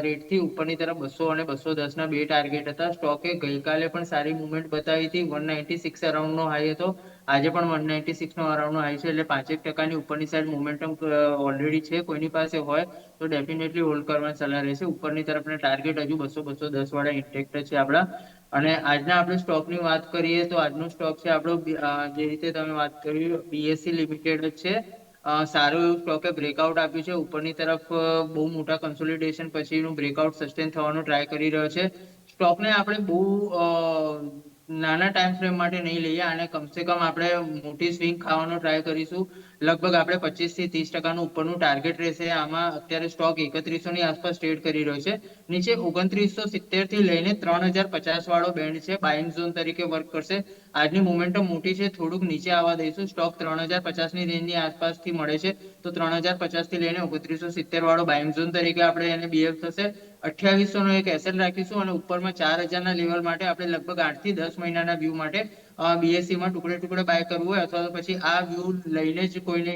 રેટથી ઉપરની તરફ 200 અને 210ના બે ટાર્ગેટ હતા. સ્ટોકે ગઈકાલે પણ સારી મુવમેન્ટ બતાવી હતી. 196 અરાઉન્ડનો હાઈ હતો. આજે પણ 196નો અરાઉન્ડનો હાઈ છે, એટલે 5% ઉપરની સાઈડ મોમેન્ટમ ઓલરેડી છે. કોઈની પાસે હોય તો ડેફિનેટલી હોલ્ડ કરવાની સલાહ રહેશે. ઉપરની તરફના ટાર્ગેટ હજુ 200-210 વાળા ઇન્ટેક્ટ છે આપણા. અને આજના આપણે સ્ટોકની વાત કરીએ તો આજનો સ્ટોક છે આપણો, જે રીતે તમે વાત કરી, બીએસસી લિમિટેડ છે. સારું એવું સ્ટોકે બ્રેકઆઉટ આપ્યું છે ઉપરની તરફ. બહુ મોટા કન્સોલિડેશન પછીનું બ્રેકઆઉટ સસ્ટેન થવાનો ટ્રાય કરી રહ્યો છે. સ્ટોકને આપણે બહુ નાના ટાઈમ ફ્રેમ માટે નહીં લઈએ. આને કમસે કમ આપણે મોટી સ્વિંગ ખાવાનો ટ્રાય કરીશું. લગભગ આપણે 25 થી 30% ઉપરનું ટાર્ગેટ રહેશે. આમાં અત્યારે સ્ટોક 3100ની આસપાસ ટ્રેડ કરી રહ્યો છે. નીચે 2970 થી લઈને 3050 વાળો બેન્ડ છે, બાઇંગ ઝોન તરીકે વર્ક કરશે. આજની મોમેન્ટમ મોટી છે, થોડુંક નીચે આવવા દઈશું. સ્ટોક 3050ની રેન્જની આસપાસથી મળે છે, તો 3050 થી લઈને 2970 વાળો બાઇંગ ઝોન તરીકે આપણે એને બિહેવ થશે. 2800નો એક એસએલ રાખીશું અને ઉપરમાં 4000ના લેવલ માટે આપણે લગભગ 8 થી 10 મહિનાના વ્યૂ માટે બીએસસીમાં ટુકડે ટુકડે બાય કરવું હોય અથવા તો પછી આ વ્યૂ લઈને જ કોઈને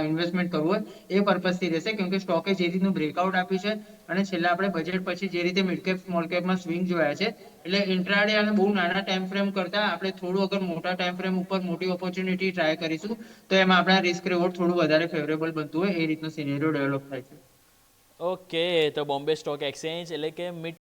ઇન્વેસ્ટમેન્ટ કરવું હોય એ પર્પઝથી રહેશે. કેમકે સ્ટોકે જે રીતનું બ્રેકઆઉટ આપ્યું છે અને છેલ્લા આપણે બજેટ પછી જે રીતે મિડ કેપ સ્મોલ કેપમાં સ્વિંગ જોયા છે, એટલે ઇન્ટ્રાડે અને બહુ નાના ટાઈમ ફ્રેમ કરતા આપણે થોડું અગર મોટા ટાઈમ ફ્રેમ ઉપર મોટી ઓપોર્ચ્યુનિટી ટ્રાય કરીશું તો એમાં આપણા રિસ્ક રિવોર્ડ થોડું વધારે ફેવરેબલ બનતું હોય એ રીતનો સિનેરિયો ડેવલપ થાય છે. ઓકે, તો બોમ્બે સ્ટોક એક્સચેન્જ એટલે કે મિડ